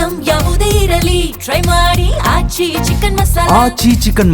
Item ಯಾವುದೇ ಇರಲಿ try ಮಾಡಿ ಆಚಿ ಚಿಕನ್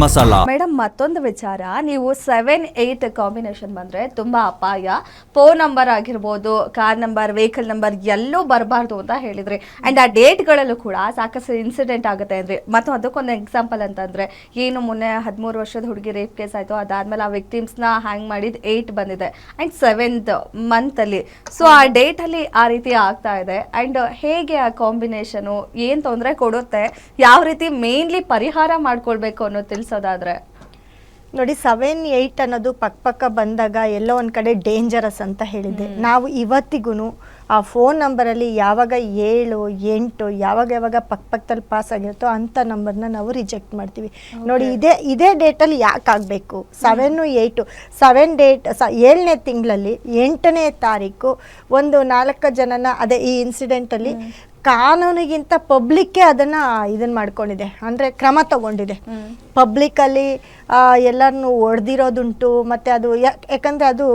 ಮಸಾಲಾ. ಮೇಡಮ್, ಮತ್ತೊಂದು ವಿಚಾರ, ನೀವು 7-8 ಕಾಂಬಿನೇಷನ್ ಬಂದ್ರೆ ತುಂಬಾ ಅಪಾಯ. ಫೋನ್ ನಂಬರ್ ಆಗಿರ್ಬೋದು, ಕಾರ್ ನಂಬರ್, ವೆಹಿಕಲ್ ನಂಬರ್ ಎಲ್ಲೂ ಬರಬಾರ್ದು ಅಂತ ಹೇಳಿದ್ರಿ. ಅಂಡ್ ಆ ಡೇಟ್ಗಳಲ್ಲೂ ಕೂಡ ಸಾಕಷ್ಟು ಇನ್ಸಿಡೆಂಟ್ ಆಗುತ್ತೆ ಅಂದ್ರೆ. ಮತ್ತು ಅದಕ್ಕೊಂದು ಎಕ್ಸಾಂಪಲ್ ಅಂತಂದ್ರೆ, ಏನು ಮೊನ್ನೆ 13 ವರ್ಷದ ಹುಡುಗಿ ರೇಪ್ ಕೇಸ್ ಆಯ್ತು, ಅದಾದ್ಮೇಲೆ ಆ ವಿಕ್ಟಿಮ್ಸ್ನ ಹ್ಯಾಂಗ್ ಮಾಡಿದ್ 8 ಬಂದಿದೆ ಅಂಡ್ 7th ಮಂತ್ ಅಲ್ಲಿ. ಸೊ ಆ ಡೇಟ್ ಅಲ್ಲಿ ಆ ರೀತಿ ಆಗ್ತಾ ಇದೆ. ಅಂಡ್ ಹೇಗೆ ಆ ಕಾಂಬಿನೇಷನು ಏನ್ ತೊಂದರೆ ಕೊಡುತ್ತೆ, ಯಾವ ರೀತಿ ಮೇನ್ಲಿ ಪರಿಹಾರ ಮಾಡ್ಕೊಳ್ಬೇಕು ಅನ್ನೋದು ತಿಳಿಸೋದಾದ್ರೆ? ನೋಡಿ, 7-8 ಅನ್ನೋದು ಪಕ್ಕ ಬಂದಾಗ ಎಲ್ಲೋ ಒಂದು ಕಡೆ ಡೇಂಜರಸ್ ಅಂತ ಹೇಳಿದ್ದೆ. ನಾವು ಇವತ್ತಿಗೂ ಆ ಫೋನ್ ನಂಬರಲ್ಲಿ ಯಾವಾಗ 7, 8 ಯಾವಾಗ ಪಕ್ಕದಲ್ಲಿ ಪಾಸ್ ಆಗಿರುತ್ತೋ ಅಂಥ ನಂಬರ್ನ ನಾವು ರಿಜೆಕ್ಟ್ ಮಾಡ್ತೀವಿ. ನೋಡಿ, ಇದೇ ಡೇಟಲ್ಲಿ ಯಾಕೆ ಆಗಬೇಕು? 7, 8 7 ಡೇಟ್ 7ನೇ ತಿಂಗಳಲ್ಲಿ 8ನೇ ತಾರೀಕು ಒಂದು 4 ಜನನ ಅದೇ ಈ ಇನ್ಸಿಡೆಂಟಲ್ಲಿ ಕಾನೂನಿಗಿಂತ ಪಬ್ಲಿಕ್ಕೇ ಇದನ್ನ ಮಾಡ್ಕೊಂಡಿದೆ, ಅಂದರೆ ಕ್ರಮ ತಗೊಂಡಿದೆ. ಪಬ್ಲಿಕ್ಕಲ್ಲಿ ಎಲ್ಲರನ್ನು ಹೊಡೆದಿರೋದುಂಟು. ಮತ್ತು ಅದು ಯಾಕಂದರೆ ಅದು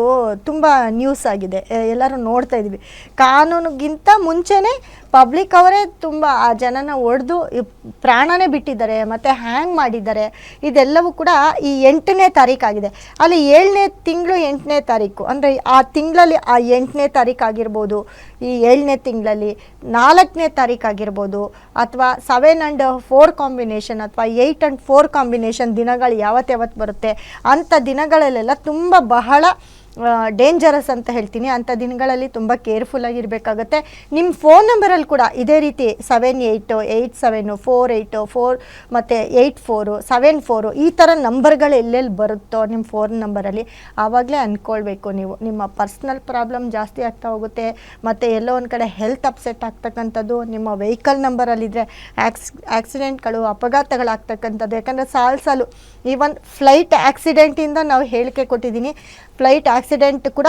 ತುಂಬ ನ್ಯೂಸ್ ಆಗಿದೆ, ಎಲ್ಲರೂ ನೋಡ್ತಾ ಇದ್ವಿ. ಕಾನೂನಿಗಿಂತ ಮುಂಚೆನೇ ಪಬ್ಲಿಕ್ ಅವರೇ ತುಂಬ ಆ ಜನನ ಹೊಡೆದು ಪ್ರಾಣನೇ ಬಿಟ್ಟಿದ್ದಾರೆ, ಮತ್ತು ಹ್ಯಾಂಗ್ ಮಾಡಿದ್ದಾರೆ. ಇದೆಲ್ಲವೂ ಕೂಡ ಈ 8ನೇ ತಾರೀಕು ಆಗಿದೆ. ಅಲ್ಲಿ 7ನೇ ತಿಂಗಳು 8ನೇ ತಾರೀಕು, ಅಂದರೆ ಆ ತಿಂಗಳಲ್ಲಿ ಆ 8ನೇ ತಾರೀಕು ಆಗಿರ್ಬೋದು, ಈ 7ನೇ ತಿಂಗಳಲ್ಲಿ 4ನೇ ತಾರೀಕು ಆಗಿರ್ಬೋದು, ಅಥವಾ 7 and 4 ಕಾಂಬಿನೇಷನ್ ಅಥವಾ 8 and 4 ಕಾಂಬಿನೇಷನ್ ದಿನಗಳು ಯಾವತ್ತು ಬರುತ್ತೆ ಅಂಥ ದಿನಗಳಲ್ಲೆಲ್ಲ ತುಂಬ ಬಹಳ ಡೇಂಜರಸ್ ಅಂತ ಹೇಳ್ತೀನಿ. ಅಂಥ ದಿನಗಳಲ್ಲಿ ತುಂಬ ಕೇರ್ಫುಲ್ ಆಗಿರಬೇಕಾಗತ್ತೆ. ನಿಮ್ಮ ಫೋನ್ ನಂಬರಲ್ಲಿ ಕೂಡ ಇದೇ ರೀತಿ 7-8, 8-7, 4-8, 4 ಮತ್ತು 8-4, 7-4 ಈ ಥರ ನಂಬರ್ಗಳು ಎಲ್ಲೆಲ್ಲಿ ಬರುತ್ತೋ ನಿಮ್ಮ ಫೋನ್ ನಂಬರಲ್ಲಿ, ಆವಾಗಲೇ ಅಂದ್ಕೊಳ್ಬೇಕು ನೀವು. ನಿಮ್ಮ ಪರ್ಸ್ನಲ್ ಪ್ರಾಬ್ಲಮ್ ಜಾಸ್ತಿ ಆಗ್ತಾ ಹೋಗುತ್ತೆ. ಮತ್ತು ಎಲ್ಲೋ ಒಂದು ಕಡೆ ಹೆಲ್ತ್ ಅಪ್ಸೆಟ್ ಆಗ್ತಕ್ಕಂಥದ್ದು. ನಿಮ್ಮ ವೆಹಿಕಲ್ ನಂಬರಲ್ಲಿದ್ದರೆ ಆಕ್ಸಿಡೆಂಟ್ಗಳು, ಅಪಘಾತಗಳಾಗ್ತಕ್ಕಂಥದ್ದು. ಯಾಕಂದರೆ ಸಾಲು ಈವನ್ ಫ್ಲೈಟ್ ಆಕ್ಸಿಡೆಂಟಿಂದ ನಾವು ಹೇಳಿಕೆ ಕೊಟ್ಟಿದ್ದೀನಿ. ಫ್ಲೈಟ್ ಆಕ್ಸಿಡೆಂಟ್ ಕೂಡ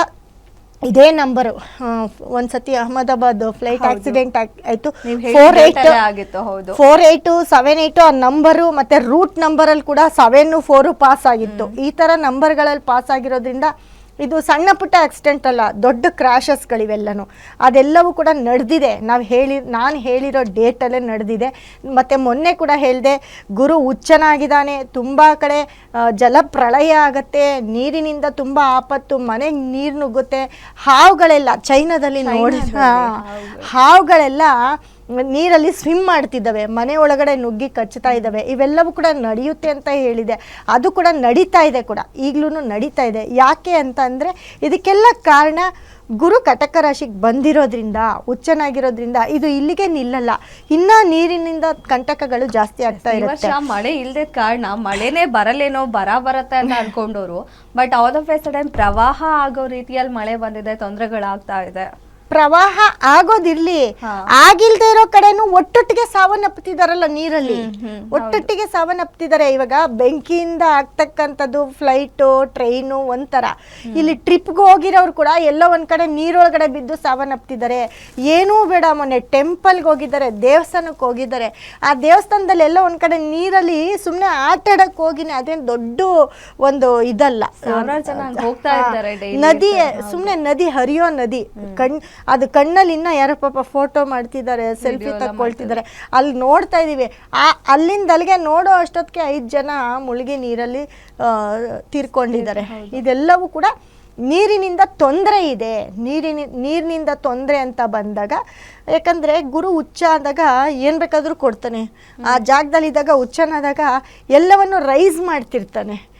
ಇದೇ ನಂಬರು. ಒಂದ್ಸತಿ ಅಹಮದಾಬಾದ್ ಫ್ಲೈಟ್ ಆಕ್ಸಿಡೆಂಟ್ ಆಯಿತು, 4-8 7-8 ಆ ನಂಬರು ಮತ್ತು ರೂಟ್ ನಂಬರಲ್ಲಿ ಕೂಡ 7-4 ಪಾಸ್ ಆಗಿತ್ತು. ಈ ಥರ ನಂಬರ್ಗಳಲ್ಲಿ ಪಾಸ್ ಆಗಿರೋದ್ರಿಂದ ಇದು ಸಣ್ಣ ಪುಟ್ಟ ಆಕ್ಸಿಡೆಂಟ್ ಅಲ್ಲ, ದೊಡ್ಡ ಕ್ರ್ಯಾಶಸ್ಗಳಿವೆಲ್ಲನೂ. ಅದೆಲ್ಲವೂ ಕೂಡ ನಡೆದಿದೆ. ನಾನು ಹೇಳಿರೋ ಡೇಟಲ್ಲೇ ನಡೆದಿದೆ. ಮತ್ತು ಮೊನ್ನೆ ಕೂಡ ಹೇಳಿದೆ, ಗುರು ಹುಚ್ಚನಾಗಿದ್ದಾನೆ, ತುಂಬ ಕಡೆ ಜಲಪ್ರಳಯ ಆಗತ್ತೆ, ನೀರಿನಿಂದ ತುಂಬ ಆಪತ್ತು, ಮನೆಗೆ ನೀರು ನುಗ್ಗುತ್ತೆ. ಹಾವುಗಳೆಲ್ಲ ಚೈನಾದಲ್ಲಿ ಹಾವುಗಳೆಲ್ಲ ನೀರಲ್ಲಿ ಸ್ವಿಮ್ ಮಾಡ್ತಿದ್ದಾವೆ, ಮನೆ ಒಳಗಡೆ ನುಗ್ಗಿ ಕಚ್ಚುತ್ತಾ ಇದ್ದಾವೆ. ಇವೆಲ್ಲವೂ ಕೂಡ ನಡೆಯುತ್ತೆ ಅಂತ ಹೇಳಿದೆ. ಅದು ಕೂಡ ನಡೀತಾ ಇದೆ, ಕೂಡ ಈಗಲೂ ನಡೀತಾ ಇದೆ. ಯಾಕೆ ಅಂತ ಅಂದರೆ ಇದಕ್ಕೆಲ್ಲ ಕಾರಣ ಗುರು ಕಟಕ ರಾಶಿಗೆ ಬಂದಿರೋದ್ರಿಂದ, ಹುಚ್ಚನಾಗಿರೋದ್ರಿಂದ. ಇದು ಇಲ್ಲಿಗೆ ನಿಲ್ಲಲ್ಲ, ಇನ್ನ ನೀರಿನಿಂದ ಕಂಟಕಗಳು ಜಾಸ್ತಿ ಆಗ್ತಾ ಇರುತ್ತೆ. ಮಳೆ ಇಲ್ಲದ ಕಾರಣ ಮಳೆನೇ ಬರಲೇನೋ, ಬರುತ್ತೆ ಅಂತ ಅನ್ಕೊಂಡವರು, but all of a sudden ಪ್ರವಾಹ ಆಗೋ ರೀತಿಯಲ್ಲಿ ಮಳೆ ಬಂದಿದೆ, ತೊಂದರೆಗಳಾಗ್ತಾ ಇದೆ. ಪ್ರವಾಹ ಆಗೋದಿರ್ಲಿ, ಆಗಿಲ್ದೇ ಇರೋ ಕಡೆನೂ ಒಟ್ಟೊಟ್ಟಿಗೆ ಸಾವನ್ನಪ್ಪುತ್ತಿದಾರಲ್ಲ ನೀರಲ್ಲಿ, ಒಟ್ಟೊಟ್ಟಿಗೆ ಸಾವನ್ನಪ್ಪುತ್ತಿದ್ದಾರೆ. ಇವಾಗ ಬೆಂಕಿಯಿಂದ ಆಗ್ತಕ್ಕಂಥದ್ದು ಫ್ಲೈಟು, ಟ್ರೈನು ಒಂಥರ. ಇಲ್ಲಿ ಟ್ರಿಪ್ಗೆ ಹೋಗಿರೋರು ಕೂಡ ಎಲ್ಲೋ ಒಂದ್ ಕಡೆ ನೀರೊಳಗಡೆ ಬಿದ್ದು ಸಾವನ್ನಪ್ಪುತ್ತಿದ್ದಾರೆ. ಏನೂ ಬೇಡ, ಮೊನ್ನೆ ಟೆಂಪಲ್ಗೆ ಹೋಗಿದ್ದಾರೆ, ದೇವಸ್ಥಾನಕ್ಕೆ ಹೋಗಿದ್ದಾರೆ. ಆ ದೇವಸ್ಥಾನದಲ್ಲಿ ಎಲ್ಲೋ ಒಂದ್ ಕಡೆ ನೀರಲ್ಲಿ ಸುಮ್ಮನೆ ಆಟ ಆಡಕ್ಕೆ ಹೋಗಿನಿ, ಅದೇನು ದೊಡ್ಡ ಒಂದು ಇದಲ್ಲ. ನದಿ ಸುಮ್ಮನೆ ನದಿ ಹರಿಯೋ ನದಿ, ಅದು ಕಣ್ಣಲ್ಲಿ ಇನ್ನ ಯಾರೋ ಪಾಪ ಫೋಟೋ ಮಾಡ್ತಿದ್ದಾರೆ, ಸೆಲ್ಫಿ ತಕ್ಕೊಳ್ತಿದ್ದಾರೆ. ಅಲ್ಲಿ ನೋಡ್ತಾ ಇದೀವಿ. ಅಲ್ಲಿಂದ ಅಲ್ಲಿಗೆ ನೋಡೋ ಅಷ್ಟೊತ್ತಿಗೆ 5 ಜನ ಮುಳುಗಿ ನೀರಲ್ಲಿ ತೀರ್ಕೊಂಡಿದ್ದಾರೆ. ಇದೆಲ್ಲವೂ ಕೂಡ ನೀರಿನಿಂದ ತೊಂದರೆ ಇದೆ. ನೀರಿನಿಂದ ತೊಂದರೆ ಅಂತ ಬಂದಾಗ, ಯಾಕಂದರೆ ಗುರು ಹುಚ್ಚ ಆದಾಗ ಏನು ಬೇಕಾದರೂ ಕೊಡ್ತಾನೆ. ಆ ಜಾಗದಲ್ಲಿದ್ದಾಗ ಹುಚ್ಚನಾದಾಗ ಎಲ್ಲವನ್ನು ರೈಸ್ ಮಾಡ್ತಿರ್ತಾನೆ.